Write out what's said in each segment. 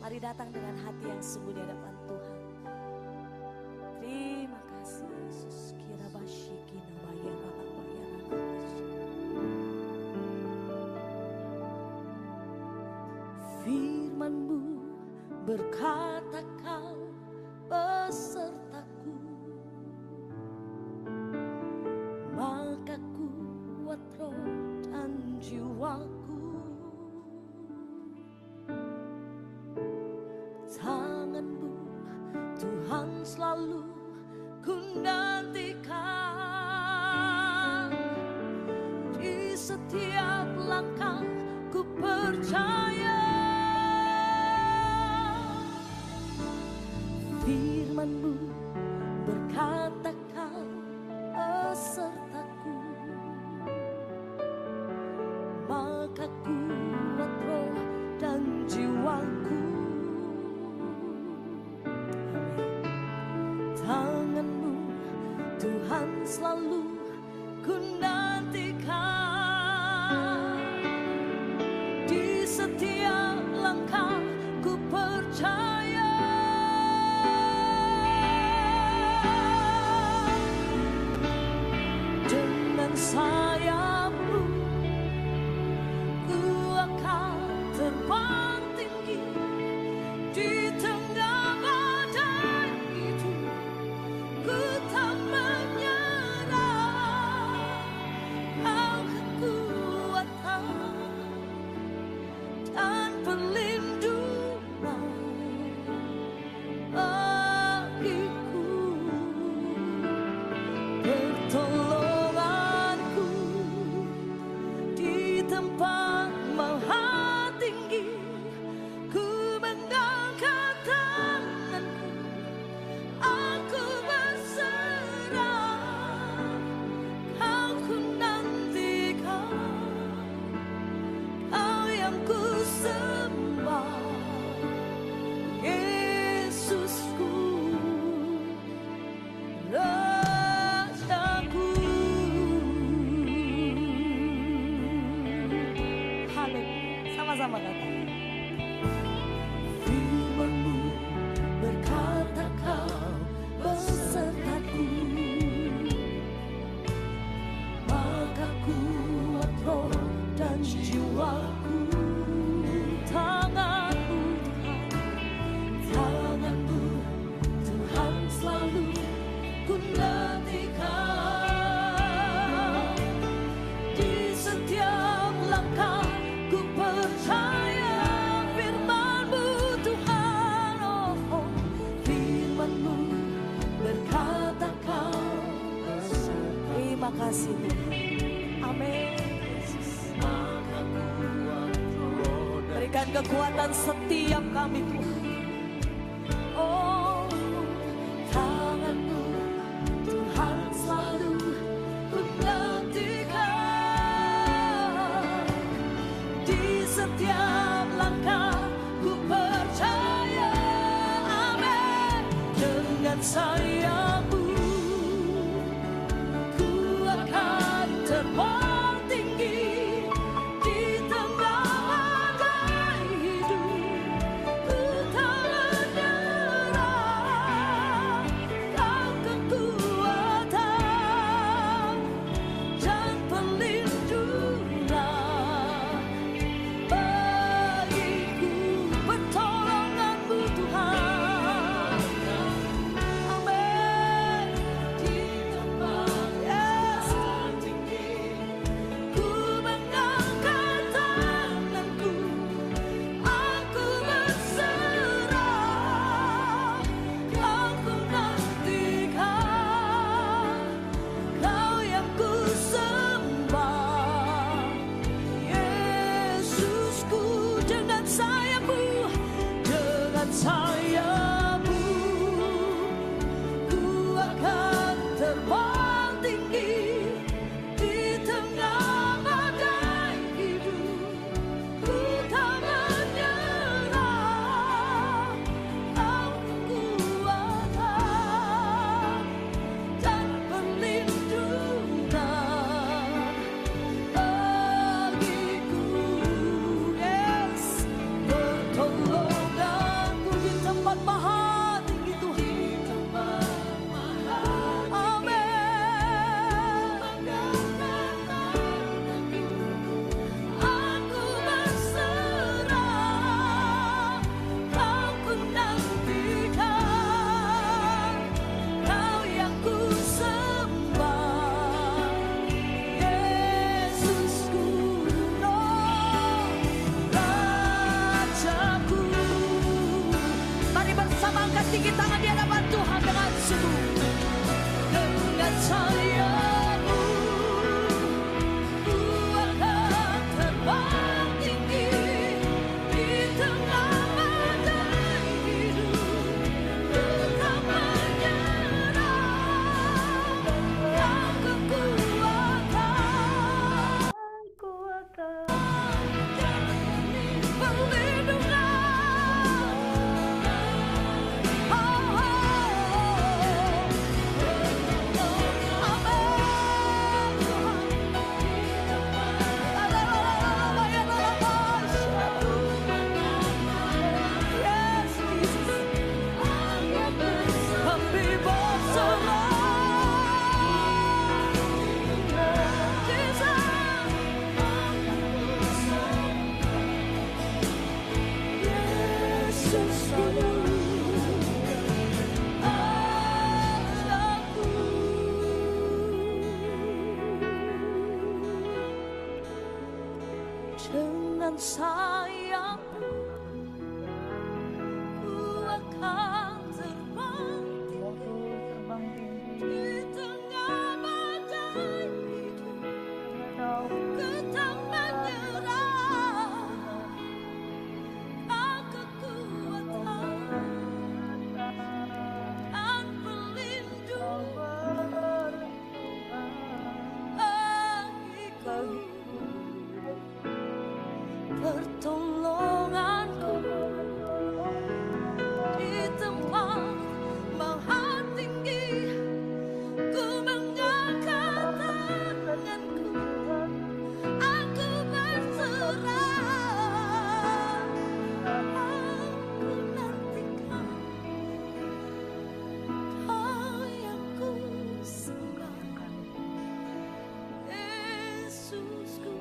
Mari datang dengan hati yang sungguh di hadapan Tuhan. Terima kasih Yesus. Firman-Mu berkata Kau besertaku, maka kuat roh dan jiwaku. Tangan-Mu Tuhan selalu ku nantikan, di setiap langkah ku percaya. Firman-Mu berkata Kau besertaku, maka kuat roh dan jiwaku. Tangan-Mu Tuhan selalu ku nantikan, di setiap langkah ku percaya. Dengan sayap-Mu ku akan terbang tinggi di tengah badai itu. Ku tak menyerah, Kau kekuatan dan perlindungan bagiku. Pertolonganku di tempat maha tinggi. Ku mengangkat tanganku, aku berserah. Kau ku nantikan, Kau yang ku sembah, Yesusku, Rajaku. Haleluya, sama-sama kata. Firman-Mu berkata Kau besertaku, maka kuat roh dan jiwaku. Tangan-Mu Tuhan, tangan-Mu Tuhan selalu ku nantikan, di setiap langkah ku percaya. Firman-Mu Tuhan, oh, oh. Firman-Mu berkata Kau besertaku. Terima kasih Tuhan. Amin. Berikan kekuatan setiap kami Tuhan. Oh, tangan-Mu Tuhan selalu ku nantikan, di setiap langkah ku percaya. Amin. Dengan sayap-Mu ku akan terbang tinggi di tengah badai hidup. Ku Dengan sayangmu ku akan terbang tinggi di tengah badai hidup. Ku tak menyerah, kau kekuatan dan pelindung bagiku. Pertolonganku di tempat maha tinggi, ku mengangkat tanganku, aku berserah, aku nantikan Kau yang ku sembah, Yesusku.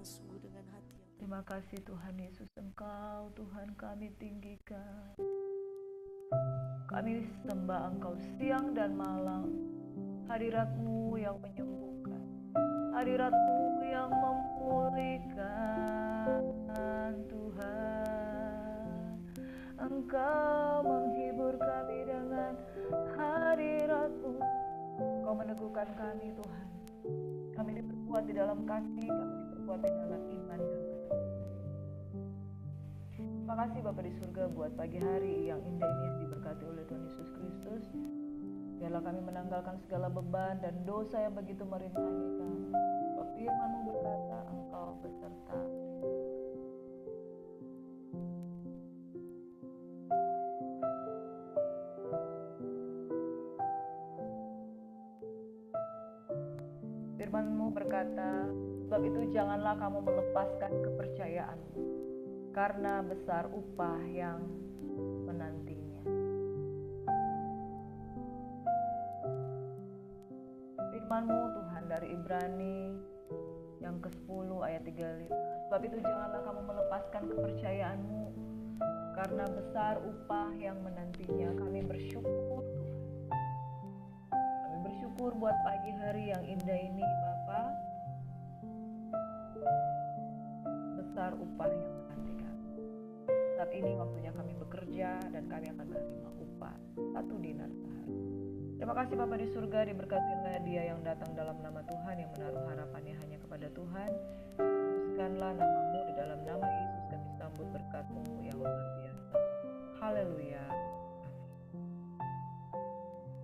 Sungguh dengan hati yang terima kasih Tuhan Yesus, Engkau Tuhan kami tinggikan, kami sembah Engkau siang dan malam. Hadirat-Mu yang menyembuhkan, hadirat-Mu yang memulihkan Tuhan. Engkau menghibur kami dengan hadirat-Mu, Engkau meneguhkan kami Tuhan. Kami diperkuat di dalam kasih, kami diperkuat di dalam iman dan kesabaran. Terima kasih Bapa di surga buat pagi hari yang indah ini yang diberkati oleh Tuhan Yesus Kristus. Biarlah kami menanggalkan segala beban dan dosa yang begitu merintangi kami. Sebab firman-Mu berkata, Engkau beserta. Firman-Mu berkata, sebab itu janganlah kamu melepaskan kepercayaanmu, karena besar upah yang menantinya. Firman-Mu Tuhan dari Ibrani yang ke-10 ayat 35. Sebab itu janganlah kamu melepaskan kepercayaanmu, karena besar upah yang menantinya. Kami bersyukur Tuhan. Kami bersyukur buat pagi hari yang indah ini Bapa. Besar upah yang menantikan. Saat ini waktunya kami bekerja dan kami akan menerima upah 1 dinar sehari. Terima kasih Bapa di surga, diberkatilah dia yang datang dalam nama Tuhan, yang menaruh harapannya hanya kepada Tuhan. Teruskanlah nama-Mu, di dalam nama Yesus kami sambut berkat-Mu yang luar biasa. Haleluya.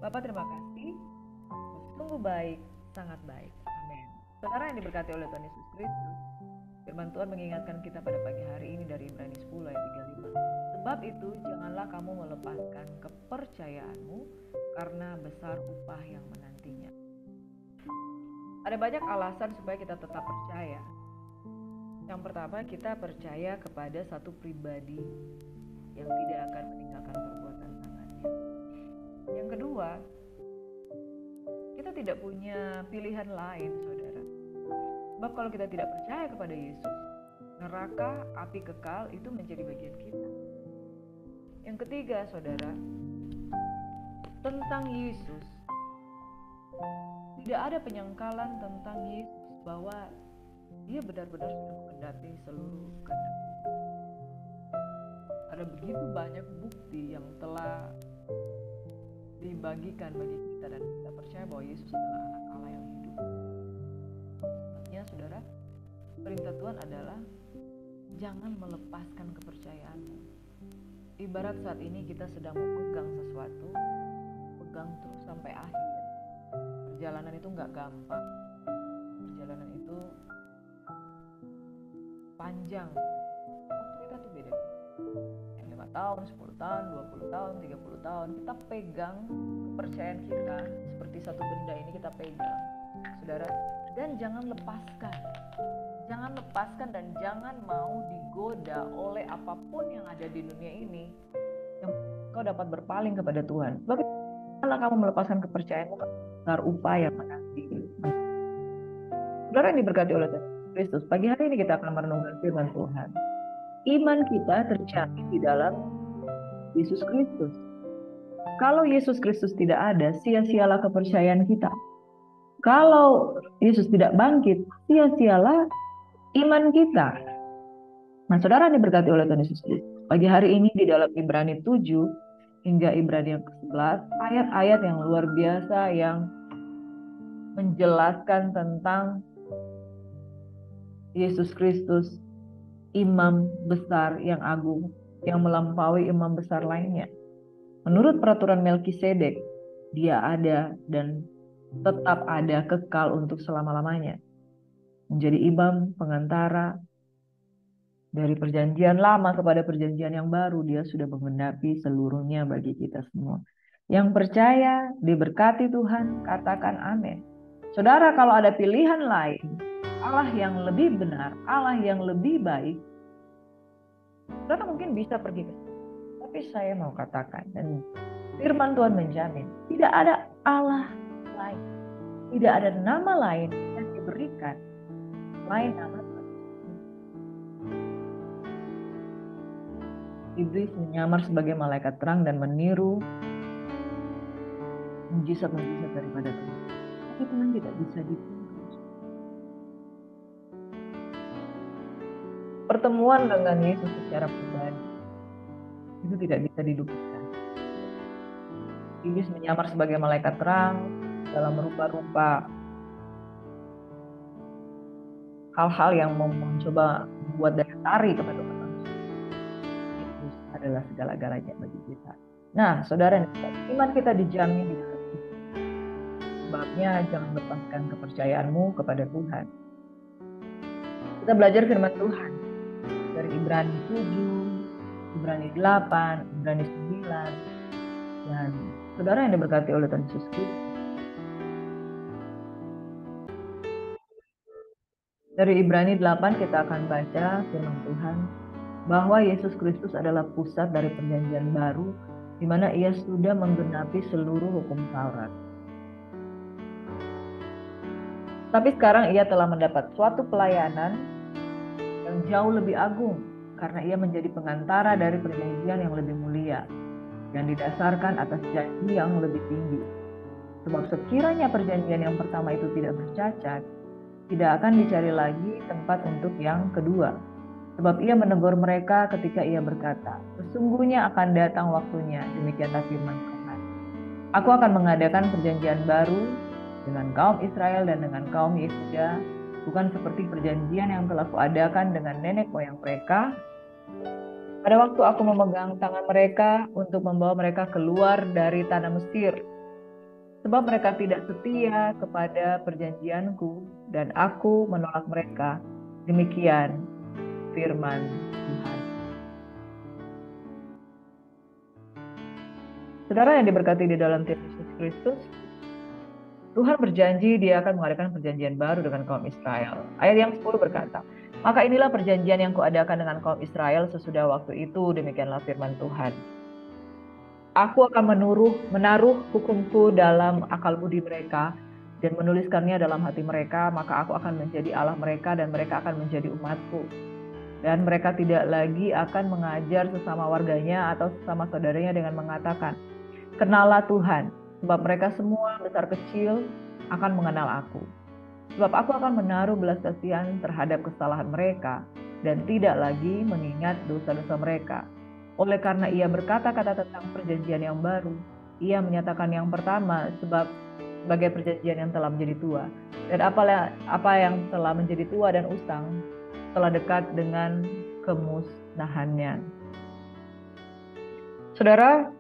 Bapak terima kasih, sungguh baik, sangat baik. Amin. Saudara yang diberkati oleh Tuhan Yesus Kristus, firman Tuhan mengingatkan kita pada pagi hari ini dari Ibrani 10 ayat 35. Sebab itu janganlah kamu melepaskan kepercayaanmu, karena besar upah yang menantinya. Ada banyak alasan supaya kita tetap percaya. Yang pertama, kita percaya kepada satu pribadi yang tidak akan meninggalkan perbuatan tangannya. Yang kedua, kita tidak punya pilihan lain, saudara. Sebab kalau kita tidak percaya kepada Yesus, neraka, api kekal itu menjadi bagian kita. Yang ketiga, saudara, tentang Yesus, tidak ada penyangkalan tentang Yesus bahwa dia benar-benar sudah mengendaki seluruh kehendak. Ada begitu banyak bukti yang telah dibagikan bagi kita dan kita percaya bahwa Yesus adalah anak Allah yang hidup. Sebabnya saudara, perintah Tuhan adalah jangan melepaskan kepercayaanmu. Ibarat saat ini kita sedang memegang sesuatu, pegang terus sampai akhir. Perjalanan itu gak gampang. Perjalanan itu panjang. Waktu kita tuh beda. 5 tahun, 10 tahun, 20 tahun, 30 tahun. Kita pegang kepercayaan kita seperti satu benda ini kita pegang, saudara. Dan jangan lepaskan. Jangan lepaskan dan jangan mau digoda oleh apapun yang ada di dunia ini yang kau dapat berpaling kepada Tuhan. Kalau kamu melepaskan kepercayaanmu, besar upaya menanti. Saudara yang diberkati oleh Tuhan Kristus, pagi hari ini kita akan merenungkan firman Tuhan. Iman kita terjamin di dalam Yesus Kristus. Kalau Yesus Kristus tidak ada, sia-sialah kepercayaan kita. Kalau Yesus tidak bangkit, sia-sialah iman kita. Nah, saudara yang diberkati oleh Tuhan Yesus Kristus, pagi hari ini di dalam Ibrani 7 hingga Ibrani yang ke-11, ayat-ayat yang luar biasa yang menjelaskan tentang Yesus Kristus, imam besar yang agung, yang melampaui imam besar lainnya. Menurut peraturan Melkisedek, dia ada dan tetap ada kekal untuk selama-lamanya. Menjadi imam pengantara dari perjanjian lama kepada perjanjian yang baru, dia sudah menggenapi seluruhnya bagi kita semua. Yang percaya, diberkati Tuhan, katakan amin. Saudara, kalau ada pilihan lain, Allah yang lebih benar, Allah yang lebih baik, saudara mungkin bisa pergi ke sana. Tapi saya mau katakan, dan firman Tuhan menjamin, tidak ada Allah lain, tidak ada nama lain yang diberikan selain nama Tuhan. Iblis menyamar sebagai malaikat terang dan meniru mujizat-mujizat daripada Tuhan. Tapi Tuhan tidak bisa ditiru. Pertemuan dengan Yesus secara pribadi itu tidak bisa diduplikan. Iblis menyamar sebagai malaikat terang dalam rupa-rupa hal-hal yang mencoba membuat daya tarik kepada manusia. Yesus adalah segala-galanya bagi kita. Nah, saudara, iman kita dijamin di dalam Yesus. Sebabnya jangan lepaskan kepercayaanmu kepada Tuhan. Kita belajar firman Tuhan dari Ibrani 7, Ibrani 8, Ibrani 9, dan saudara yang diberkati oleh Tuhan Yesus Kristus. Dari Ibrani 8 kita akan baca firman Tuhan bahwa Yesus Kristus adalah pusat dari perjanjian baru, di mana ia sudah menggenapi seluruh hukum Taurat. Tapi sekarang ia telah mendapat suatu pelayanan yang jauh lebih agung, karena ia menjadi pengantara dari perjanjian yang lebih mulia, yang didasarkan atas janji yang lebih tinggi. Sebab sekiranya perjanjian yang pertama itu tidak bercacat, tidak akan dicari lagi tempat untuk yang kedua. Sebab ia menegur mereka ketika ia berkata, sesungguhnya akan datang waktunya, demikianlah firman Tuhan. Aku akan mengadakan perjanjian baru dengan kaum Israel dan dengan kaum Yehuda, bukan seperti perjanjian yang telah kuadakan dengan nenek moyang mereka, pada waktu aku memegang tangan mereka untuk membawa mereka keluar dari tanah Mesir. Sebab mereka tidak setia kepada perjanjianku, dan aku menolak mereka. Demikian firman Tuhan. Saudara yang diberkati di dalam Yesus Kristus, Tuhan berjanji dia akan mengadakan perjanjian baru dengan kaum Israel. Ayat yang 10 berkata, maka inilah perjanjian yang kuadakan dengan kaum Israel sesudah waktu itu, demikianlah firman Tuhan. Aku akan menaruh hukumku dalam akal budi mereka dan menuliskannya dalam hati mereka, maka aku akan menjadi Allah mereka dan mereka akan menjadi umatku. Dan mereka tidak lagi akan mengajar sesama warganya atau sesama saudaranya dengan mengatakan, kenallah Tuhan, sebab mereka semua besar kecil akan mengenal aku. Sebab aku akan menaruh belas kasihan terhadap kesalahan mereka dan tidak lagi mengingat dosa-dosa mereka. Oleh karena ia berkata-kata tentang perjanjian yang baru, ia menyatakan yang pertama sebagai perjanjian yang telah menjadi tua. Dan apa yang telah menjadi tua dan usang telah dekat dengan kemusnahannya. Saudara,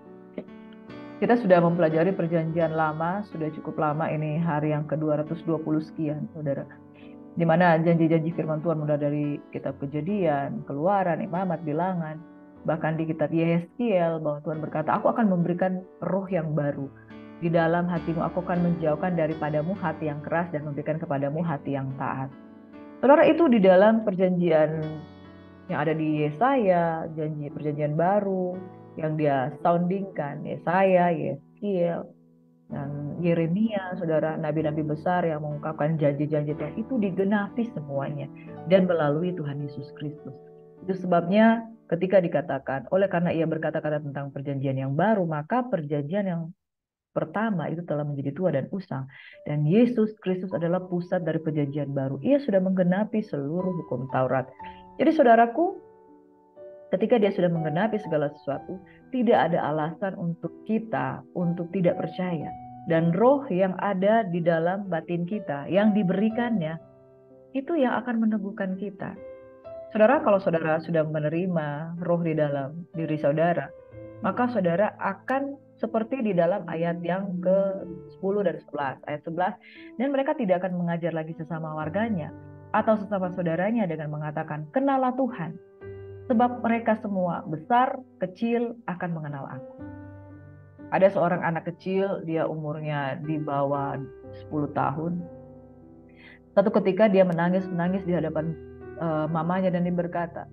kita sudah mempelajari perjanjian lama, sudah cukup lama, ini hari yang ke-220 sekian, saudara. Di mana janji-janji firman Tuhan mulai dari kitab Kejadian, Keluaran, Imamat, Bilangan, bahkan di kitab Yehezkiel bahwa Tuhan berkata, aku akan memberikan roh yang baru di dalam hatimu, aku akan menjauhkan daripadamu hati yang keras dan memberikan kepadamu hati yang taat. Saudara, itu di dalam perjanjian yang ada di Yesaya, janji perjanjian baru yang dia soundingkan, Yesaya, Yehezkiel. Dan Yeremia, saudara, nabi-nabi besar yang mengungkapkan janji-janji Tuhan itu digenapi semuanya dan melalui Tuhan Yesus Kristus. Itu sebabnya ketika dikatakan, oleh karena ia berkata-kata tentang perjanjian yang baru, maka perjanjian yang pertama itu telah menjadi tua dan usang. Dan Yesus Kristus adalah pusat dari perjanjian baru. Ia sudah menggenapi seluruh hukum Taurat. Jadi saudaraku, ketika dia sudah menggenapi segala sesuatu, tidak ada alasan untuk kita untuk tidak percaya. Dan roh yang ada di dalam batin kita, yang diberikannya, itu yang akan meneguhkan kita. Saudara, kalau saudara sudah menerima roh di dalam diri saudara, maka saudara akan seperti di dalam ayat yang ke-10 dan 11. Ayat 11, dan mereka tidak akan mengajar lagi sesama warganya atau sesama saudaranya dengan mengatakan, kenalah Tuhan. Sebab mereka semua, besar, kecil, akan mengenal aku. Ada seorang anak kecil, dia umurnya di bawah 10 tahun. Satu ketika dia menangis di hadapan mamanya dan dia berkata,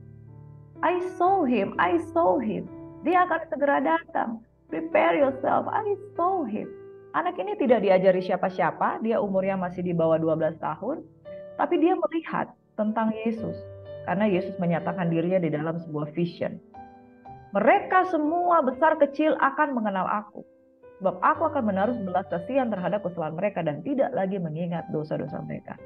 I saw him. Dia akan segera datang. Prepare yourself, I saw him. Anak ini tidak diajari siapa-siapa, dia umurnya masih di bawah 12 tahun, tapi dia melihat tentang Yesus. Karena Yesus menyatakan dirinya di dalam sebuah vision. Mereka semua besar kecil akan mengenal aku. Sebab aku akan menaruh belas kasihan terhadap kesalahan mereka dan tidak lagi mengingat dosa-dosa mereka.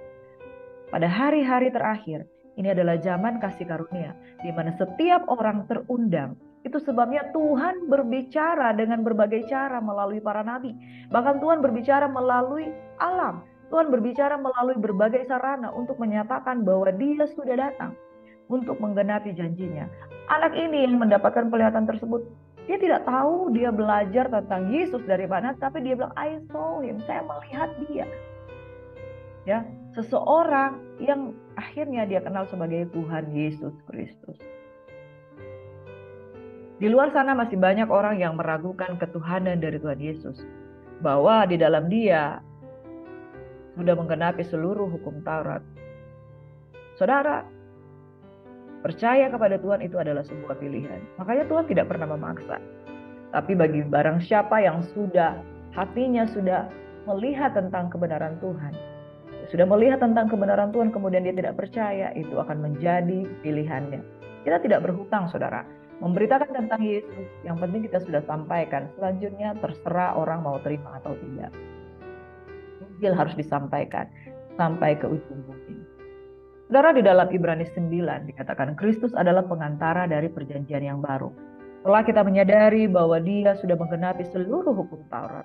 Pada hari-hari terakhir, ini adalah zaman kasih karunia, di mana setiap orang terundang. Itu sebabnya Tuhan berbicara dengan berbagai cara melalui para nabi. Bahkan Tuhan berbicara melalui alam. Tuhan berbicara melalui berbagai sarana untuk menyatakan bahwa Dia sudah datang untuk menggenapi janjinya. Anak ini yang mendapatkan penglihatan tersebut, dia tidak tahu dia belajar tentang Yesus dari mana, tapi dia bilang, I saw him, saya melihat dia. Ya, seseorang yang akhirnya dia kenal sebagai Tuhan Yesus Kristus. Di luar sana masih banyak orang yang meragukan ketuhanan dari Tuhan Yesus, bahwa di dalam Dia sudah menggenapi seluruh hukum Taurat. Saudara, percaya kepada Tuhan itu adalah sebuah pilihan. Makanya Tuhan tidak pernah memaksa. Tapi bagi barang siapa yang sudah hatinya sudah melihat tentang kebenaran Tuhan, sudah melihat tentang kebenaran Tuhan, kemudian dia tidak percaya, itu akan menjadi pilihannya. Kita tidak berhutang, saudara, memberitakan tentang Yesus. Yang penting kita sudah sampaikan. Selanjutnya terserah orang mau terima atau tidak. Injil harus disampaikan sampai ke ujung bumi. Saudara, di dalam Ibrani 9 dikatakan Kristus adalah pengantara dari perjanjian yang baru. Setelah kita menyadari bahwa Dia sudah menggenapi seluruh hukum Taurat,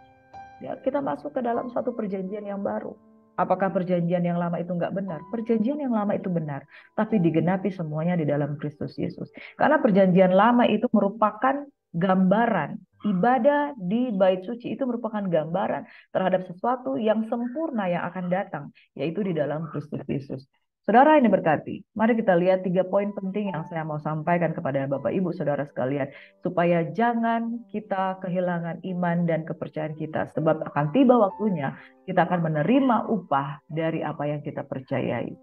ya, kita masuk ke dalam satu perjanjian yang baru. Apakah perjanjian yang lama itu enggak benar? Perjanjian yang lama itu benar, tapi digenapi semuanya di dalam Kristus Yesus. Karena perjanjian lama itu merupakan gambaran. Ibadah di bait suci itu merupakan gambaran terhadap sesuatu yang sempurna yang akan datang, yaitu di dalam Kristus Yesus. Saudara ini berkati, mari kita lihat 3 poin penting yang saya mau sampaikan kepada Bapak Ibu Saudara sekalian, supaya jangan kita kehilangan iman dan kepercayaan kita, sebab akan tiba waktunya kita akan menerima upah dari apa yang kita percayai.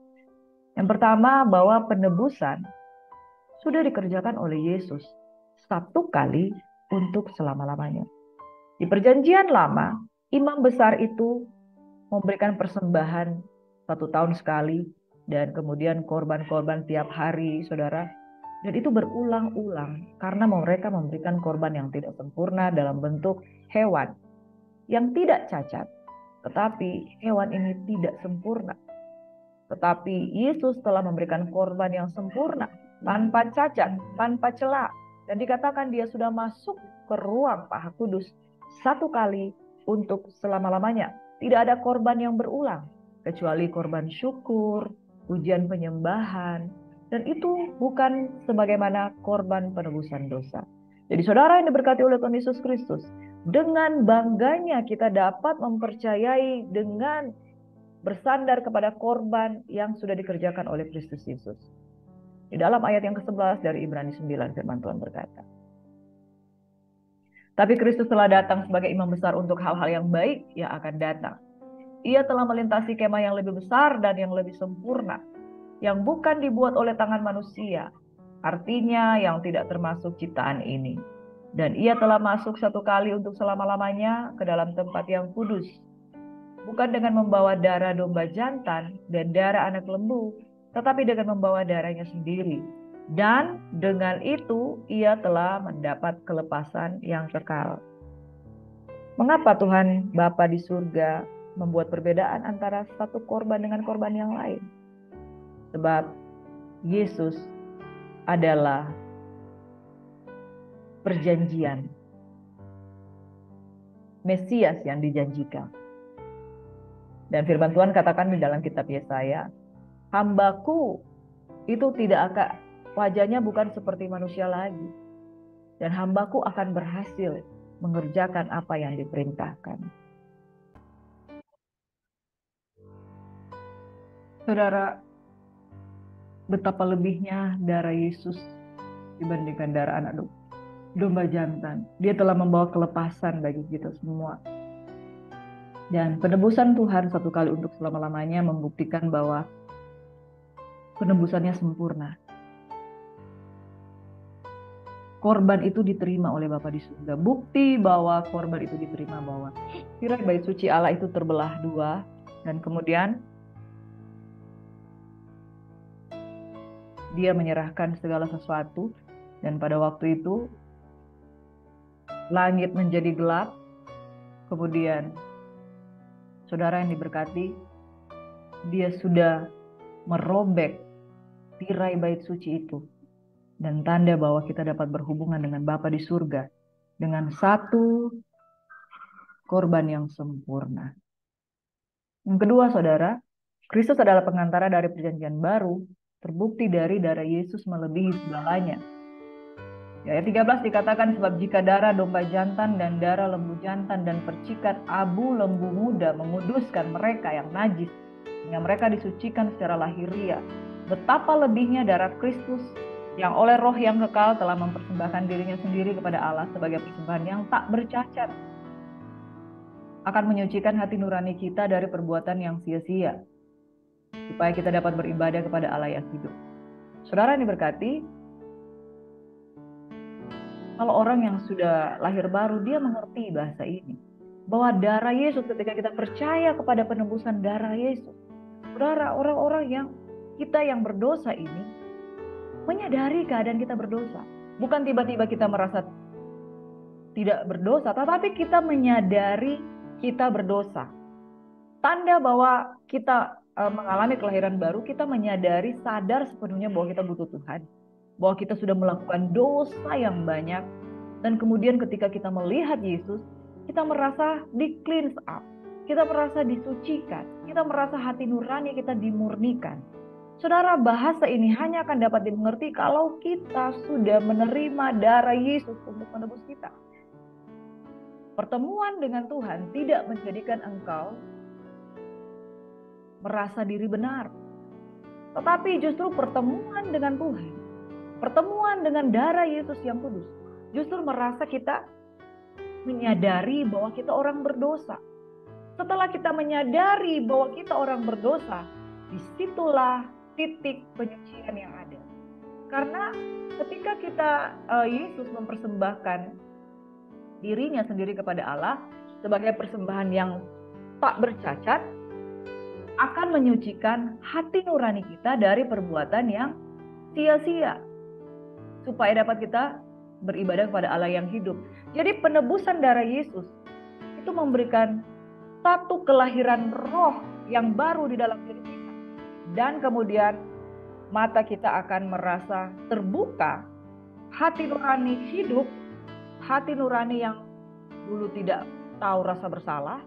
Yang pertama, bahwa penebusan sudah dikerjakan oleh Yesus satu kali untuk selama-lamanya. Di perjanjian lama, imam besar itu memberikan persembahan 1 tahun sekali, dan kemudian korban-korban tiap hari, saudara. Dan itu berulang-ulang karena mereka memberikan korban yang tidak sempurna dalam bentuk hewan yang tidak cacat. Tetapi hewan ini tidak sempurna. Tetapi Yesus telah memberikan korban yang sempurna, tanpa cacat, tanpa celah. Dan dikatakan Dia sudah masuk ke ruang Maha Kudus satu kali untuk selama-lamanya. Tidak ada korban yang berulang, kecuali korban syukur, pujian penyembahan, dan itu bukan sebagaimana korban penebusan dosa. Jadi saudara yang diberkati oleh Tuhan Yesus Kristus, dengan bangganya kita dapat mempercayai dengan bersandar kepada korban yang sudah dikerjakan oleh Kristus Yesus. Di dalam ayat yang ke-11 dari Ibrani 9, firman Tuhan berkata, tapi Kristus telah datang sebagai imam besar untuk hal-hal yang baik yang akan datang. Ia telah melintasi kemah yang lebih besar dan yang lebih sempurna, yang bukan dibuat oleh tangan manusia, artinya yang tidak termasuk ciptaan ini. Dan ia telah masuk satu kali untuk selama-lamanya ke dalam tempat yang kudus, bukan dengan membawa darah domba jantan dan darah anak lembu, tetapi dengan membawa darahnya sendiri. Dan dengan itu ia telah mendapat kelepasan yang kekal. Mengapa Tuhan Bapa di surga membuat perbedaan antara satu korban dengan korban yang lain? Sebab Yesus adalah perjanjian, Mesias yang dijanjikan. Dan firman Tuhan katakan di dalam kitab Yesaya, hambaku itu tidak akan, wajahnya bukan seperti manusia lagi. Dan hambaku akan berhasil mengerjakan apa yang diperintahkan. Saudara, betapa lebihnya darah Yesus dibandingkan darah anak domba jantan. Dia telah membawa kelepasan bagi kita semua. Dan penebusan Tuhan satu kali untuk selama-lamanya membuktikan bahwa penebusannya sempurna. Korban itu diterima oleh Bapa di surga. Bukti bahwa korban itu diterima, bahwa tirai bait suci Allah itu terbelah dua. Dan kemudian dia menyerahkan segala sesuatu. Dan pada waktu itu langit menjadi gelap. Kemudian saudara yang diberkati, dia sudah merobek tirai bait suci itu. Dan tanda bahwa kita dapat berhubungan dengan Bapa di surga dengan satu korban yang sempurna. Yang kedua, saudara, Kristus adalah pengantara dari perjanjian baru, terbukti dari darah Yesus melebihi segalanya. Di ayat 13 dikatakan, sebab jika darah domba jantan dan darah lembu jantan dan percikan abu lembu muda menguduskan mereka yang najis, sehingga mereka disucikan secara lahiriah, betapa lebihnya darah Kristus yang oleh roh yang kekal telah mempersembahkan dirinya sendiri kepada Allah sebagai persembahan yang tak bercacat, akan menyucikan hati nurani kita dari perbuatan yang sia-sia, supaya kita dapat beribadah kepada Allah yang hidup. Saudara yang diberkati, kalau orang yang sudah lahir baru, dia mengerti bahasa ini, bahwa darah Yesus, ketika kita percaya kepada penebusan darah Yesus, saudara, orang-orang yang kita yang berdosa ini menyadari keadaan kita berdosa. Bukan tiba-tiba kita merasa tidak berdosa, tetapi kita menyadari kita berdosa. Tanda bahwa kita mengalami kelahiran baru, kita menyadari, sadar sepenuhnya bahwa kita butuh Tuhan, bahwa kita sudah melakukan dosa yang banyak. Dan kemudian ketika kita melihat Yesus, kita merasa di cleanse up, kita merasa disucikan, kita merasa hati nurani kita dimurnikan. Saudara, bahasa ini hanya akan dapat dimengerti kalau kita sudah menerima darah Yesus untuk menebus kita. Pertemuan dengan Tuhan tidak menjadikan engkau merasa diri benar, tetapi justru pertemuan dengan Tuhan, pertemuan dengan darah Yesus yang kudus, justru merasa kita menyadari bahwa kita orang berdosa. Setelah kita menyadari bahwa kita orang berdosa, disitulah titik penyucian yang ada. Karena ketika kita Yesus mempersembahkan dirinya sendiri kepada Allah sebagai persembahan yang tak bercacat, akan menyucikan hati nurani kita dari perbuatan yang sia-sia, supaya dapat kita beribadah kepada Allah yang hidup. Jadi penebusan darah Yesus itu memberikan satu kelahiran roh yang baru di dalam diri kita. Dan kemudian mata kita akan merasa terbuka, hati nurani hidup, hati nurani yang dulu tidak tahu rasa bersalah,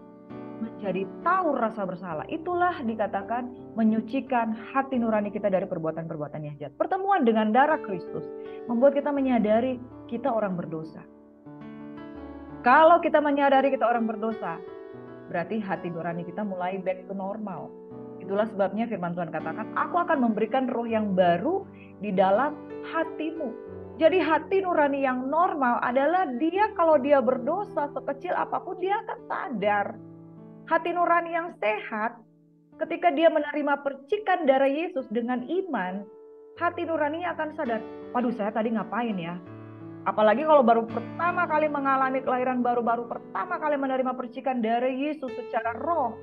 menjadi tahu rasa bersalah. Itulah dikatakan menyucikan hati nurani kita dari perbuatan-perbuatan yang jahat. Pertemuan dengan darah Kristus membuat kita menyadari kita orang berdosa. Kalau kita menyadari kita orang berdosa, berarti hati nurani kita mulai back to normal. Itulah sebabnya firman Tuhan katakan, aku akan memberikan roh yang baru di dalam hatimu. Jadi hati nurani yang normal adalah dia kalau dia berdosa sekecil apapun dia akan sadar. Hati nurani yang sehat, ketika dia menerima percikan darah Yesus dengan iman, hati nuraninya akan sadar, waduh saya tadi ngapain ya? Apalagi kalau baru pertama kali mengalami kelahiran baru pertama kali menerima percikan dari Yesus secara roh.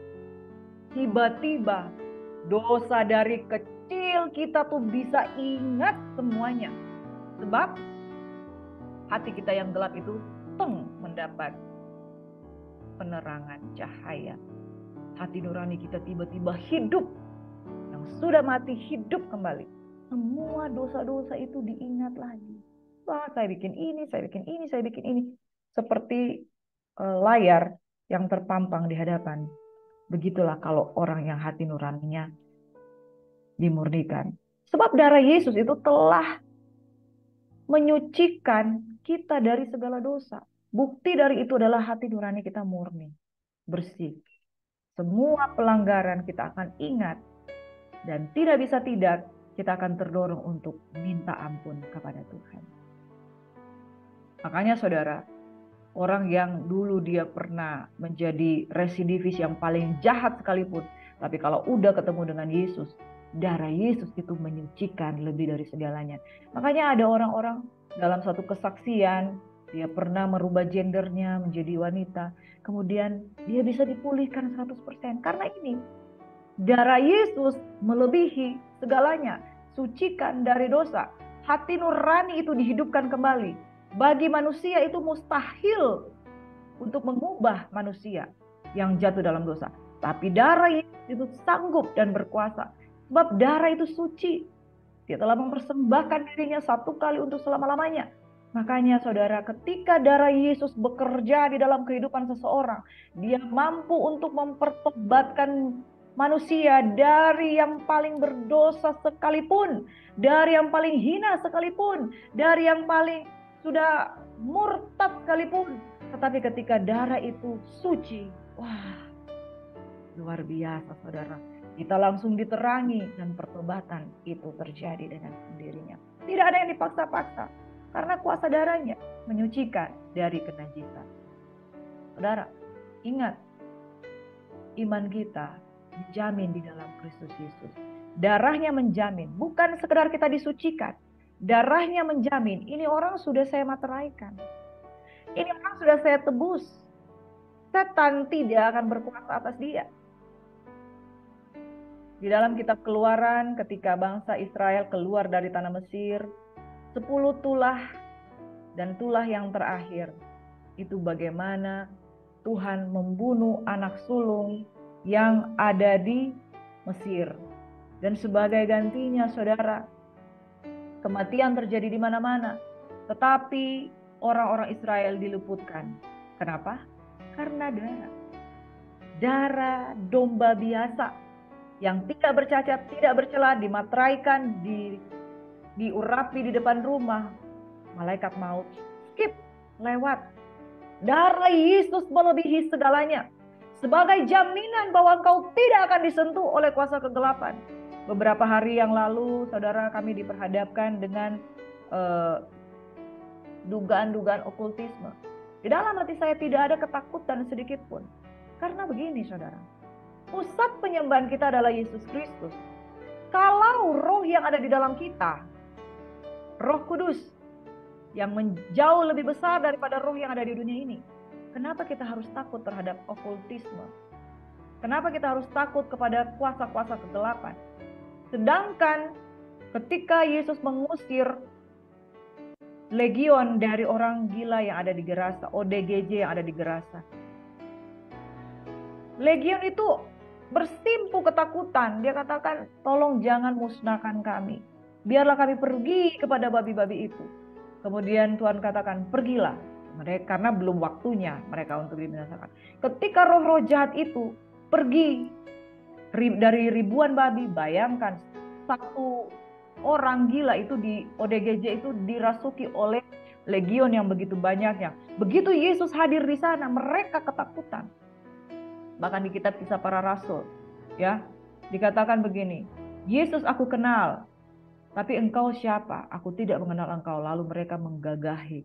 Tiba-tiba dosa dari kecil kita tuh bisa ingat semuanya. Sebab hati kita yang gelap itu mendapat penerangan cahaya. Hati nurani kita tiba-tiba hidup. Yang sudah mati hidup kembali. Semua dosa-dosa itu diingat lagi. Wah, saya bikin ini, saya bikin ini, saya bikin ini. Seperti layar yang terpampang di hadapan. Begitulah kalau orang yang hati nuraninya dimurnikan. Sebab darah Yesus itu telah menyucikan kita dari segala dosa. Bukti dari itu adalah hati nurani kita murni, bersih. Semua pelanggaran kita akan ingat. Dan tidak bisa tidak, kita akan terdorong untuk minta ampun kepada Tuhan. Makanya saudara, orang yang dulu dia pernah menjadi residivis yang paling jahat sekalipun, tapi kalau udah ketemu dengan Yesus, darah Yesus itu menyucikan lebih dari segalanya. Makanya ada orang-orang dalam satu kesaksian, dia pernah merubah gendernya menjadi wanita, kemudian dia bisa dipulihkan 100%. Karena ini, darah Yesus melebihi segalanya, sucikan dari dosa. Hati nurani itu dihidupkan kembali. Bagi manusia itu mustahil untuk mengubah manusia yang jatuh dalam dosa. Tapi darah Yesus itu sanggup dan berkuasa. Sebab darah itu suci. Dia telah mempersembahkan dirinya satu kali untuk selama-lamanya. Makanya saudara, ketika darah Yesus bekerja di dalam kehidupan seseorang, dia mampu untuk mempertobatkan manusia dari yang paling berdosa sekalipun, dari yang paling hina sekalipun, dari yang paling sudah murtad sekalipun. Tetapi ketika darah itu suci, wah, luar biasa saudara. Kita langsung diterangi dan pertobatan itu terjadi dengan sendirinya. Tidak ada yang dipaksa-paksa. Karena kuasa darahnya menyucikan dari kenajisan. Saudara, ingat, iman kita dijamin di dalam Kristus Yesus. Darahnya menjamin, bukan sekedar kita disucikan. Darahnya menjamin, ini orang sudah saya materaikan. Ini orang sudah saya tebus. Setan tidak akan berkuasa atas dia. Di dalam kitab Keluaran, ketika bangsa Israel keluar dari tanah Mesir, 10 tulah dan tulah yang terakhir, itu bagaimana Tuhan membunuh anak sulung yang ada di Mesir. Dan sebagai gantinya saudara, kematian terjadi di mana-mana. Tetapi orang-orang Israel diluputkan. Kenapa? Karena darah. Darah domba biasa yang tidak bercacat, tidak bercela, dimateraikan, diurapi di depan rumah. Malaikat maut skip, lewat. Darah Yesus melebihi segalanya. Sebagai jaminan bahwa engkau tidak akan disentuh oleh kuasa kegelapan. Beberapa hari yang lalu, saudara, kami diperhadapkan dengan dugaan-dugaan okultisme. Di dalam hati saya tidak ada ketakutan sedikit pun. Karena begini, saudara. Pusat penyembahan kita adalah Yesus Kristus. Kalau roh yang ada di dalam kita, Roh Kudus, yang jauh lebih besar daripada roh yang ada di dunia ini, kenapa kita harus takut terhadap okultisme? Kenapa kita harus takut kepada kuasa-kuasa kegelapan? Sedangkan ketika Yesus mengusir legion dari orang gila yang ada di Gerasa, ODGJ yang ada di Gerasa, legion itu bersimpu ketakutan. Dia katakan, tolong jangan musnahkan kami. Biarlah kami pergi kepada babi-babi itu. Kemudian Tuhan katakan, pergilah. Mereka, karena belum waktunya mereka untuk dibinasakan. Ketika roh-roh jahat itu pergi dari ribuan babi, bayangkan satu orang gila itu di ODGJ itu dirasuki oleh legion yang begitu banyaknya. Begitu Yesus hadir di sana, mereka ketakutan. Bahkan di kitab Kisah Para Rasul, ya, dikatakan begini, Yesus aku kenal, tapi engkau siapa? Aku tidak mengenal engkau. Lalu mereka menggagahi,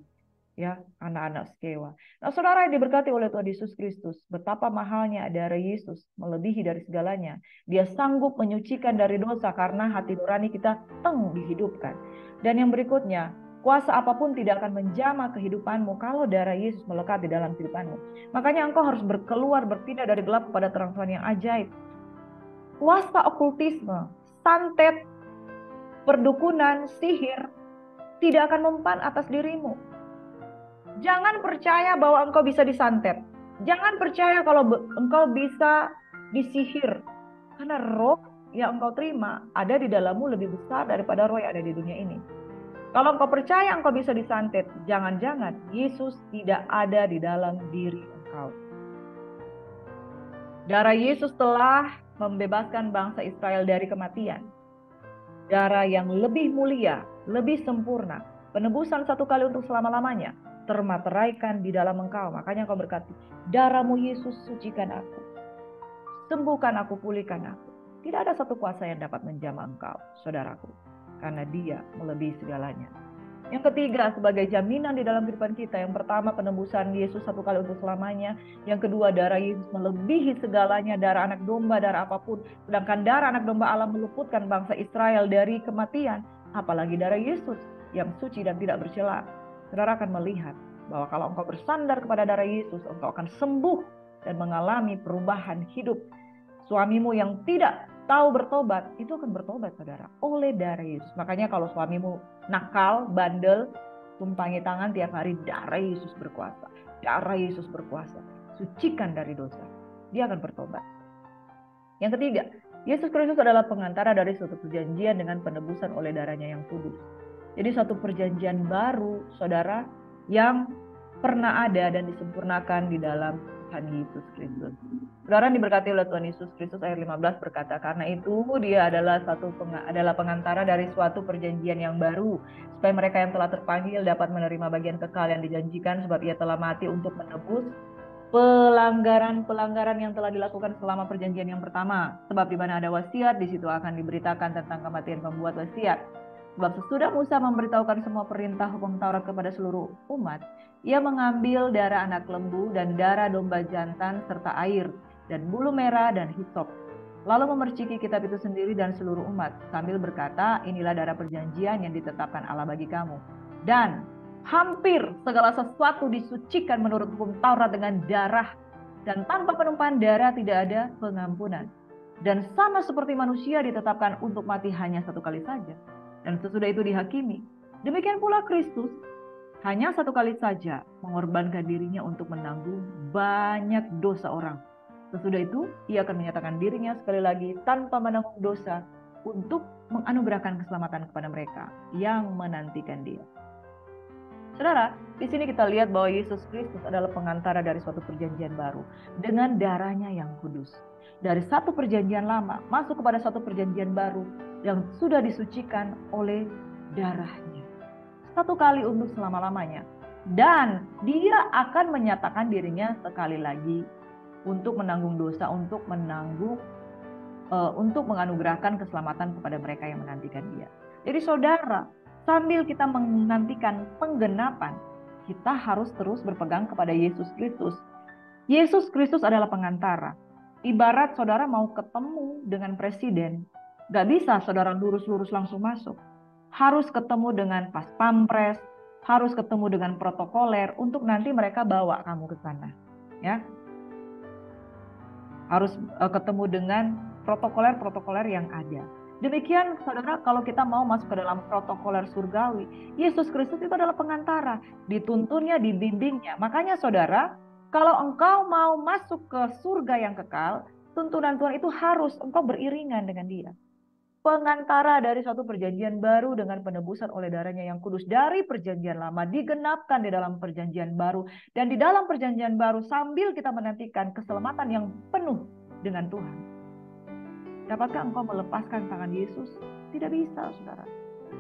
ya, anak-anak Skewa. Nah, saudara yang diberkati oleh Tuhan Yesus Kristus, betapa mahalnya darah Yesus melebihi dari segalanya. Dia sanggup menyucikan dari dosa karena hati nurani kita dihidupkan. Dan yang berikutnya, Kuasa apapun tidak akan menjamah kehidupanmu kalau darah Yesus melekat di dalam kehidupanmu. Makanya engkau harus berkeluar, berpindah dari gelap kepada terang Tuhan yang ajaib. Kuasa okultisme, santet, perdukunan, sihir tidak akan mempan atas dirimu. Jangan percaya bahwa engkau bisa disantet. Jangan percaya kalau engkau bisa disihir. Karena roh yang engkau terima ada di dalammu lebih besar daripada roh yang ada di dunia ini. Kalau engkau percaya engkau bisa disantet, jangan-jangan Yesus tidak ada di dalam diri engkau. Darah Yesus telah membebaskan bangsa Israel dari kematian. Darah yang lebih mulia, lebih sempurna, penebusan satu kali untuk selama-lamanya, termateraikan di dalam engkau. Makanya engkau berkati, darahmu Yesus sucikan aku, sembuhkan aku, pulihkan aku. Tidak ada satu kuasa yang dapat menjamah engkau, saudaraku, karena Dia melebihi segalanya. Yang ketiga, sebagai jaminan di dalam kehidupan kita, yang pertama penebusan Yesus satu kali untuk selamanya. Yang kedua, darah Yesus melebihi segalanya, darah anak domba, darah apapun. Sedangkan darah anak domba Allah meluputkan bangsa Israel dari kematian. Apalagi darah Yesus yang suci dan tidak bercela. Saudara akan melihat bahwa kalau engkau bersandar kepada darah Yesus, engkau akan sembuh dan mengalami perubahan hidup. Suamimu yang tidak tahu bertobat, itu akan bertobat, saudara, oleh darah Yesus. Makanya kalau suamimu nakal, bandel, tumpangi tangan tiap hari, darah Yesus berkuasa. Darah Yesus berkuasa. Sucikan dari dosa. Dia akan bertobat. Yang ketiga, Yesus Kristus adalah pengantara dari suatu perjanjian dengan penebusan oleh darahnya yang kudus. Jadi suatu perjanjian baru, saudara, yang pernah ada dan disempurnakan di dalam Tuhan Yesus Kristus. Saudara diberkati oleh Tuhan Yesus Kristus, ayat 15 berkata, karena itu Dia adalah pengantara dari suatu perjanjian yang baru, supaya mereka yang telah terpanggil dapat menerima bagian kekal yang dijanjikan, sebab Ia telah mati untuk menebus pelanggaran-pelanggaran yang telah dilakukan selama perjanjian yang pertama. Sebab di mana ada wasiat, di situ akan diberitakan tentang kematian pembuat wasiat. Sebab sesudah Musa memberitahukan semua perintah hukum Taurat kepada seluruh umat, Ia mengambil darah anak lembu dan darah domba jantan serta air dan bulu merah dan hisop, lalu memerciki kitab itu sendiri dan seluruh umat, sambil berkata, inilah darah perjanjian yang ditetapkan Allah bagi kamu. Dan hampir segala sesuatu disucikan menurut hukum Taurat dengan darah, dan tanpa penumpahan darah tidak ada pengampunan. Dan sama seperti manusia ditetapkan untuk mati hanya satu kali saja, dan sesudah itu dihakimi. Demikian pula Kristus hanya satu kali saja mengorbankan dirinya untuk menanggung banyak dosa orang. Sesudah itu, Ia akan menyatakan dirinya sekali lagi tanpa menanggung dosa untuk menganugerahkan keselamatan kepada mereka yang menantikan Dia. Saudara, di sini kita lihat bahwa Yesus Kristus adalah pengantara dari suatu perjanjian baru dengan darahnya yang kudus. Dari satu perjanjian lama masuk kepada satu perjanjian baru yang sudah disucikan oleh darahnya. Satu kali untuk selama-lamanya. Dan Dia akan menyatakan dirinya sekali lagi untuk menanggung dosa, untuk menganugerahkan keselamatan kepada mereka yang menantikan Dia. Jadi saudara, sambil kita menantikan penggenapan, kita harus terus berpegang kepada Yesus Kristus. Yesus Kristus adalah pengantara. Ibarat saudara mau ketemu dengan presiden, gak bisa saudara lurus-lurus langsung masuk. Harus ketemu dengan pas pampres, harus ketemu dengan protokoler untuk nanti mereka bawa kamu ke sana. Ya, harus ketemu dengan protokoler-protokoler yang ada. Demikian saudara, kalau kita mau masuk ke dalam protokoler surgawi, Yesus Kristus itu adalah pengantara, dituntunnya, dibimbingnya. Makanya saudara, kalau engkau mau masuk ke surga yang kekal, tuntunan Tuhan itu harus engkau beriringan dengan Dia. Pengantara dari suatu perjanjian baru dengan penebusan oleh darahnya yang kudus dari perjanjian lama digenapkan di dalam perjanjian baru, dan di dalam perjanjian baru sambil kita menantikan keselamatan yang penuh dengan Tuhan. Dapatkah engkau melepaskan tangan Yesus? Tidak bisa, saudara.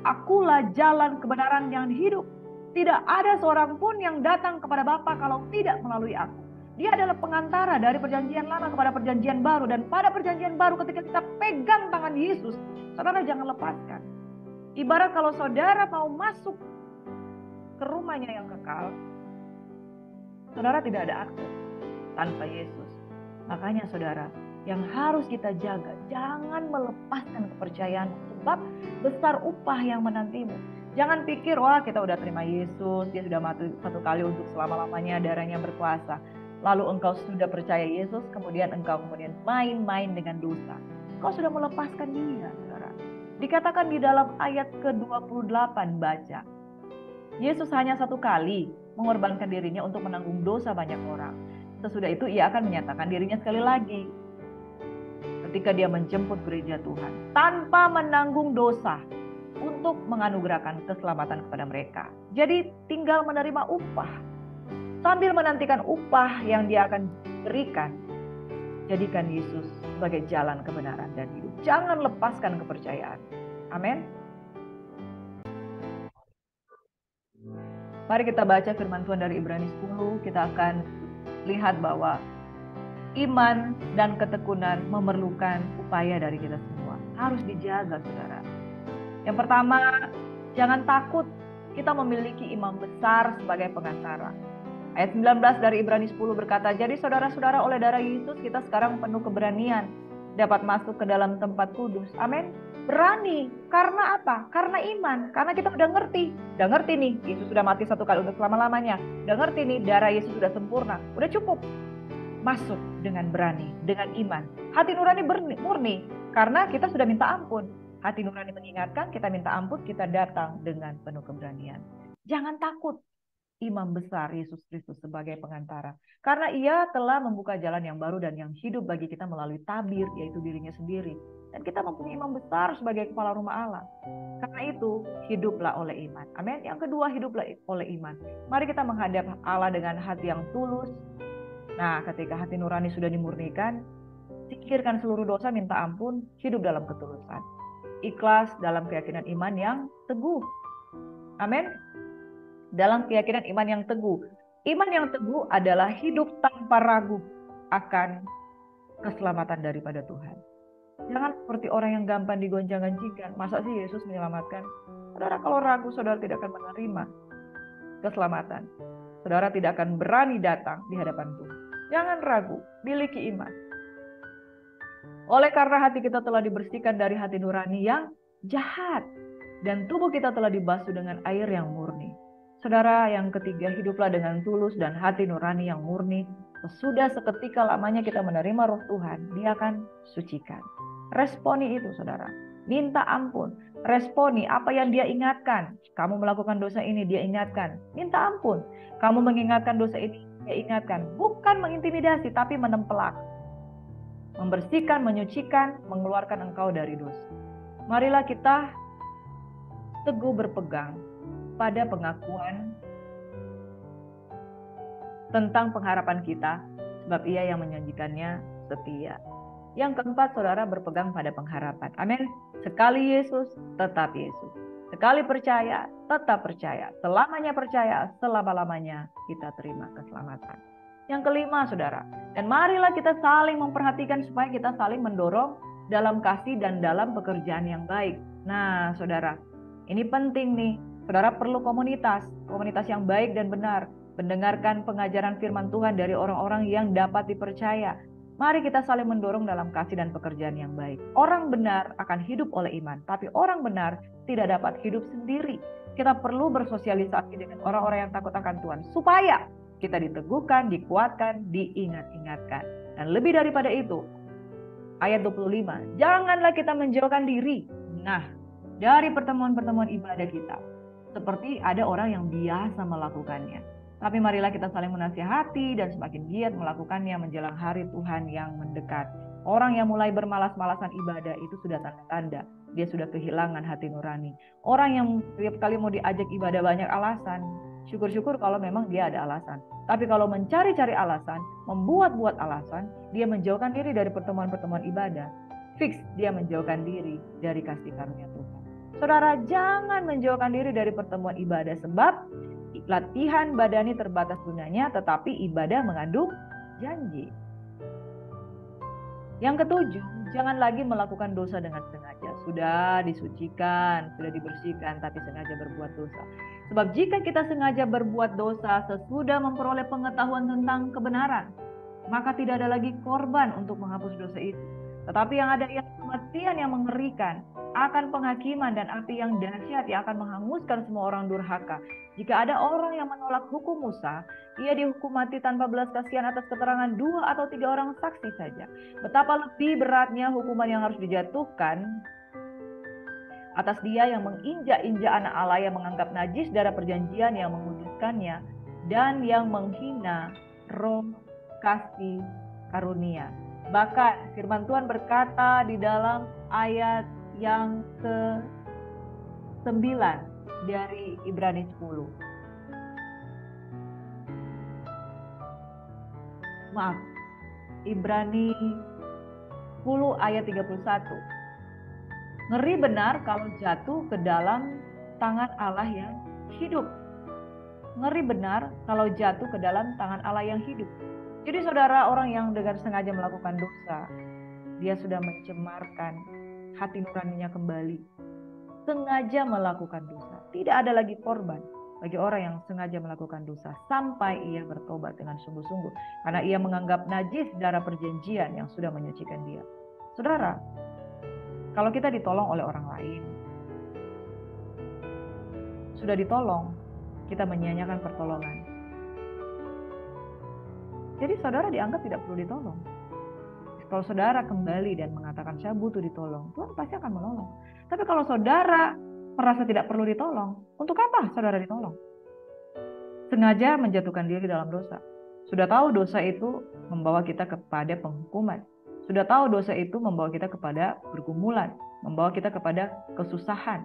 Akulah jalan kebenaran yang hidup. Tidak ada seorang pun yang datang kepada Bapa kalau tidak melalui aku. Dia adalah pengantara dari perjanjian lama kepada perjanjian baru. Dan pada perjanjian baru ketika kita pegang tangan Yesus, saudara jangan lepaskan. Ibarat kalau saudara mau masuk ke rumahnya yang kekal, saudara tidak ada akses tanpa Yesus. Makanya saudara, yang harus kita jaga, jangan melepaskan kepercayaan untuk sebab besar upah yang menantimu. Jangan pikir, wah kita udah terima Yesus, dia sudah mati satu kali untuk selama-lamanya, darahnya berkuasa. Lalu engkau sudah percaya Yesus, kemudian engkau main-main dengan dosa. Engkau sudah melepaskan dia, saudara. Dikatakan di dalam ayat ke-28 baca, Yesus hanya satu kali mengorbankan dirinya untuk menanggung dosa banyak orang. Sesudah itu ia akan menyatakan dirinya sekali lagi ketika dia menjemput gereja Tuhan tanpa menanggung dosa untuk menganugerahkan keselamatan kepada mereka. Jadi tinggal menerima upah. Sambil menantikan upah yang dia akan berikan, jadikan Yesus sebagai jalan kebenaran dan hidup. Jangan lepaskan kepercayaan. Amin. Mari kita baca firman Tuhan dari Ibrani 10. Kita akan lihat bahwa iman dan ketekunan memerlukan upaya dari kita semua. Harus dijaga, saudara. Yang pertama, jangan takut kita memiliki imam besar sebagai pengantara. Ayat 19 dari Ibrani 10 berkata, jadi saudara-saudara, oleh darah Yesus kita sekarang penuh keberanian dapat masuk ke dalam tempat kudus. Amin. Berani. Karena apa? Karena iman. Karena kita udah ngerti nih, Yesus sudah mati satu kali untuk selama-lamanya. Udah ngerti nih, darah Yesus sudah sempurna. Udah cukup. Masuk dengan berani, dengan iman. Hati nurani murni, karena kita sudah minta ampun. Hati nurani mengingatkan, kita minta ampun, kita datang dengan penuh keberanian. Jangan takut imam besar Yesus Kristus sebagai pengantara. Karena ia telah membuka jalan yang baru dan yang hidup bagi kita melalui tabir, yaitu dirinya sendiri. Dan kita mempunyai imam besar sebagai kepala rumah Allah. Karena itu, hiduplah oleh iman. Amin. Yang kedua, hiduplah oleh iman. Mari kita menghadap Allah dengan hati yang tulus. Nah, ketika hati nurani sudah dimurnikan, singkirkan seluruh dosa, minta ampun, hidup dalam ketulusan. Ikhlas dalam keyakinan iman yang teguh. Amin. Dalam keyakinan iman yang teguh. Iman yang teguh adalah hidup tanpa ragu akan keselamatan daripada Tuhan. Jangan seperti orang yang gampang digoncang-gancingkan. Masa sih Yesus menyelamatkan? Saudara, kalau ragu, saudara tidak akan menerima keselamatan. Saudara tidak akan berani datang di hadapan Tuhan. Jangan ragu, miliki iman. Oleh karena hati kita telah dibersihkan dari hati nurani yang jahat, dan tubuh kita telah dibasuh dengan air yang murni. Saudara, yang ketiga, hiduplah dengan tulus dan hati nurani yang murni. Sesudah seketika lamanya kita menerima roh Tuhan, dia akan sucikan. Responi itu, saudara. Minta ampun. Responi apa yang dia ingatkan. Kamu melakukan dosa ini, dia ingatkan. Minta ampun. Kamu mengingatkan dosa ini, dia ingatkan. Bukan mengintimidasi, tapi menempelak. Membersihkan, menyucikan, mengeluarkan engkau dari dosa. Marilah kita teguh berpegang pada pengakuan tentang pengharapan kita, sebab ia yang menjanjikannya setia. Yang keempat, saudara, berpegang pada pengharapan. Amin. Sekali Yesus, tetap Yesus. Sekali percaya, tetap percaya. Selamanya percaya, selama-lamanya kita terima keselamatan. Yang kelima, saudara, dan marilah kita saling memperhatikan supaya kita saling mendorong dalam kasih dan dalam pekerjaan yang baik. Nah, saudara, ini penting nih. Saudara perlu komunitas yang baik dan benar. Mendengarkan pengajaran firman Tuhan dari orang-orang yang dapat dipercaya. Mari kita saling mendorong dalam kasih dan pekerjaan yang baik. Orang benar akan hidup oleh iman, tapi orang benar tidak dapat hidup sendiri. Kita perlu bersosialisasi dengan orang-orang yang takut akan Tuhan, supaya kita diteguhkan, dikuatkan, diingat-ingatkan. Dan lebih daripada itu, ayat 25, janganlah kita menjauhkan diri. Nah, dari pertemuan-pertemuan ibadah kita, seperti ada orang yang biasa melakukannya. Tapi marilah kita saling menasihati dan semakin giat melakukannya menjelang hari Tuhan yang mendekat. Orang yang mulai bermalas-malasan ibadah itu sudah tanda-tanda dia sudah kehilangan hati nurani. Orang yang setiap kali mau diajak ibadah banyak alasan, syukur-syukur kalau memang dia ada alasan. Tapi kalau mencari-cari alasan, membuat-buat alasan, dia menjauhkan diri dari pertemuan-pertemuan ibadah. Fix dia menjauhkan diri dari kasih karunia Tuhan. Saudara, jangan menjauhkan diri dari pertemuan ibadah, sebab latihan badani terbatas gunanya, tetapi ibadah mengandung janji. Yang ketujuh, jangan lagi melakukan dosa dengan sengaja. Sudah disucikan, sudah dibersihkan, tapi sengaja berbuat dosa. Sebab jika kita sengaja berbuat dosa sesudah memperoleh pengetahuan tentang kebenaran, maka tidak ada lagi korban untuk menghapus dosa itu. Tetapi yang ada ialah kematian yang mengerikan, akan penghakiman dan api yang dahsyat yang akan menghanguskan semua orang durhaka. Jika ada orang yang menolak hukum Musa, ia dihukum mati tanpa belas kasihan atas keterangan 2 atau 3 orang saksi saja. Betapa lebih beratnya hukuman yang harus dijatuhkan atas dia yang menginjak-injak anak Allah, yang menganggap najis darah perjanjian, yang menguduskannya, dan yang menghina roh kasih karunia. Bahkan firman Tuhan berkata di dalam ayat yang ke-9 dari Ibrani 10. Maaf, Ibrani 10 ayat 31. Ngeri benar kalau jatuh ke dalam tangan Allah yang hidup. Ngeri benar kalau jatuh ke dalam tangan Allah yang hidup. Jadi saudara, orang yang dengan sengaja melakukan dosa, dia sudah mencemarkan hati nuraninya kembali. Sengaja melakukan dosa. Tidak ada lagi korban bagi orang yang sengaja melakukan dosa sampai ia bertobat dengan sungguh-sungguh. Karena ia menganggap najis darah perjanjian yang sudah menyucikan dia. Saudara, kalau kita ditolong oleh orang lain, sudah ditolong, kita menyia-nyiakan pertolongan. Jadi saudara dianggap tidak perlu ditolong. Kalau saudara kembali dan mengatakan saya butuh ditolong, Tuhan pasti akan menolong. Tapi kalau saudara merasa tidak perlu ditolong, untuk apa saudara ditolong? Sengaja menjatuhkan diri dalam dosa. Sudah tahu dosa itu membawa kita kepada penghukuman. Sudah tahu dosa itu membawa kita kepada pergumulan, membawa kita kepada kesusahan.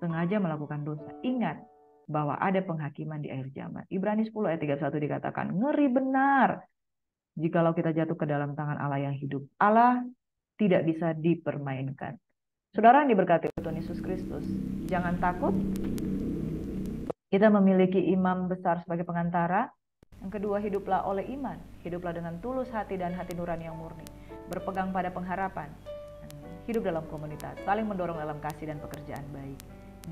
Sengaja melakukan dosa. Ingat bahwa ada penghakiman di akhir zaman. Ibrani 10 ayat 31 dikatakan, ngeri benar jikalau kita jatuh ke dalam tangan Allah yang hidup. Allah tidak bisa dipermainkan. Saudara yang diberkati Tuhan Yesus Kristus, jangan takut. Kita memiliki imam besar sebagai pengantara. Yang kedua, hiduplah oleh iman. Hiduplah dengan tulus hati dan hati nurani yang murni. Berpegang pada pengharapan. Hidup dalam komunitas. Saling mendorong dalam kasih dan pekerjaan baik.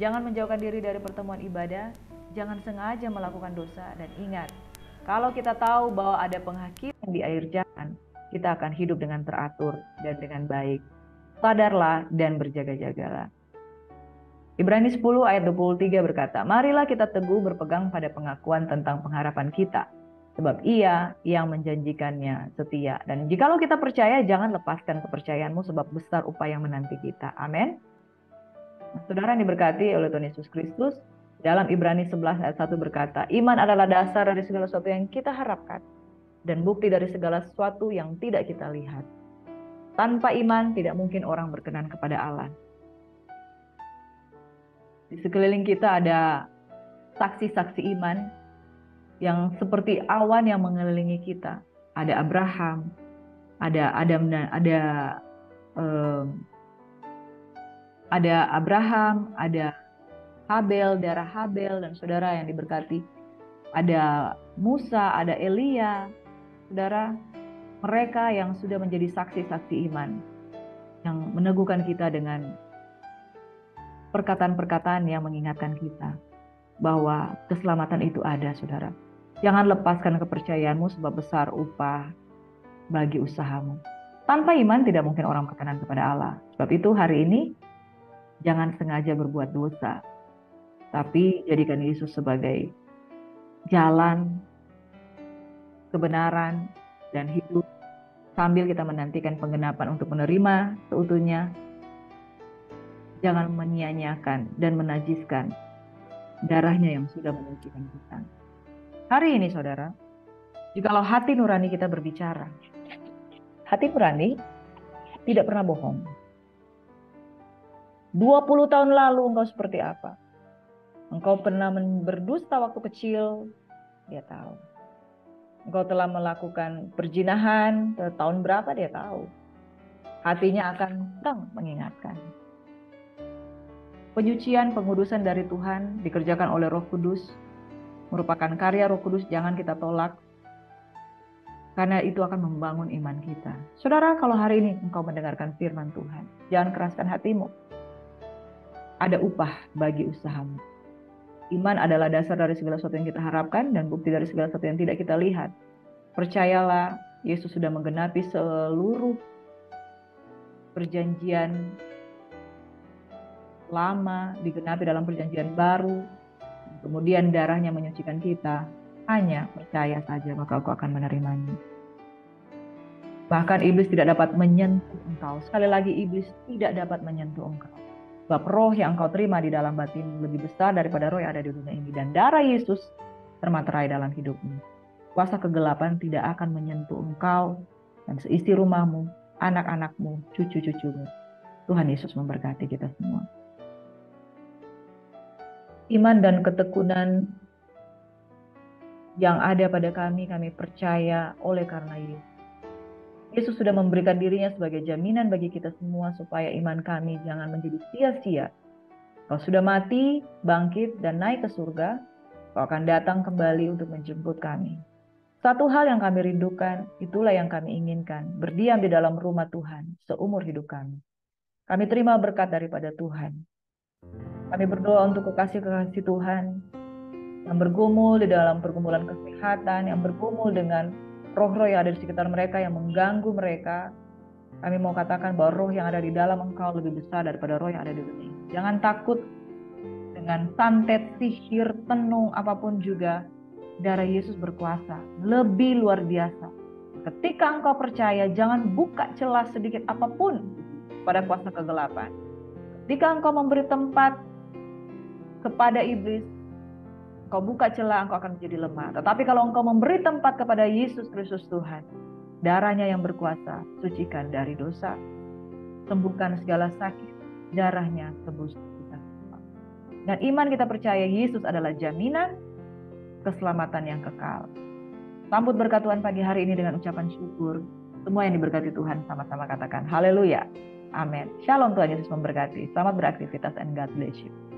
Jangan menjauhkan diri dari pertemuan ibadah. Jangan sengaja melakukan dosa. Dan ingat, kalau kita tahu bahwa ada penghakiman di akhir zaman, kita akan hidup dengan teratur dan dengan baik. Sadarlah dan berjaga-jagalah. Ibrani 10 ayat 23 berkata, marilah kita teguh berpegang pada pengakuan tentang pengharapan kita. Sebab ia yang menjanjikannya setia. Dan jikalau kita percaya, jangan lepaskan kepercayaanmu sebab besar upaya yang menanti kita. Amin. Saudara yang diberkati oleh Tuhan Yesus Kristus, dalam Ibrani 11 ayat 1 berkata, iman adalah dasar dari segala sesuatu yang kita harapkan dan bukti dari segala sesuatu yang tidak kita lihat. Tanpa iman tidak mungkin orang berkenan kepada Allah. Di sekeliling kita ada saksi-saksi iman yang seperti awan yang mengelilingi kita. Ada Abraham, ada Adam dan ada Abraham, ada Habel, darah Habel, dan saudara yang diberkati. Ada Musa, ada Elia, saudara, mereka yang sudah menjadi saksi-saksi iman, yang meneguhkan kita dengan perkataan-perkataan yang mengingatkan kita bahwa keselamatan itu ada, saudara. Jangan lepaskan kepercayaanmu sebab besar upah bagi usahamu. Tanpa iman tidak mungkin orang berkenan kepada Allah. Sebab itu hari ini jangan sengaja berbuat dosa, tapi jadikan Yesus sebagai jalan, kebenaran, dan hidup. Sambil kita menantikan penggenapan untuk menerima seutuhnya, jangan menyia-nyiakan dan menajiskan darahnya yang sudah menyucikan kita. Hari ini saudara, jikalau hati nurani kita berbicara, hati nurani tidak pernah bohong. 20 tahun lalu engkau seperti apa? Engkau pernah berdusta waktu kecil, dia tahu. Engkau telah melakukan perzinahan tahun berapa, dia tahu. Hatinya akan sedang mengingatkan. Penyucian, pengudusan dari Tuhan dikerjakan oleh Roh Kudus, merupakan karya Roh Kudus, jangan kita tolak. Karena itu akan membangun iman kita. Saudara, kalau hari ini engkau mendengarkan firman Tuhan, jangan keraskan hatimu. Ada upah bagi usahamu. Iman adalah dasar dari segala sesuatu yang kita harapkan dan bukti dari segala sesuatu yang tidak kita lihat. Percayalah, Yesus sudah menggenapi seluruh perjanjian lama digenapi dalam perjanjian baru, kemudian darahnya menyucikan kita, hanya percaya saja maka engkau akan menerimanya. Bahkan iblis tidak dapat menyentuh engkau. Sekali lagi, iblis tidak dapat menyentuh engkau. Sebab roh yang engkau terima di dalam batin lebih besar daripada roh yang ada di dunia ini. Dan darah Yesus termaterai dalam hidupmu. Kuasa kegelapan tidak akan menyentuh engkau dan seisi rumahmu, anak-anakmu, cucu-cucumu. Tuhan Yesus memberkati kita semua. Iman dan ketekunan yang ada pada kami percaya oleh karena Yesus. Yesus sudah memberikan dirinya sebagai jaminan bagi kita semua supaya iman kami jangan menjadi sia-sia. Kau sudah mati, bangkit, dan naik ke surga, kau akan datang kembali untuk menjemput kami. Satu hal yang kami rindukan, itulah yang kami inginkan, berdiam di dalam rumah Tuhan seumur hidup kami. Kami terima berkat daripada Tuhan. Kami berdoa untuk kekasih-kekasih Tuhan yang bergumul di dalam pergumulan kesehatan, yang bergumul dengan roh-roh yang ada di sekitar mereka, yang mengganggu mereka. Kami mau katakan bahwa roh yang ada di dalam engkau lebih besar daripada roh yang ada di dunia. Jangan takut dengan santet, sihir, tenung, apapun juga. Darah Yesus berkuasa, lebih luar biasa. Ketika engkau percaya, jangan buka celah sedikit apapun pada kuasa kegelapan. Ketika engkau memberi tempat kepada iblis, engkau buka celah, engkau akan menjadi lemah. Tetapi kalau engkau memberi tempat kepada Yesus Kristus Tuhan, darahnya yang berkuasa, sucikan dari dosa, sembuhkan segala sakit, darahnya tebus kita. Dan iman kita percaya Yesus adalah jaminan keselamatan yang kekal. Sambut berkat Tuhan pagi hari ini dengan ucapan syukur. Semua yang diberkati Tuhan sama-sama katakan haleluya. Amin. Shalom, Tuhan Yesus memberkati. Selamat beraktivitas and God bless you.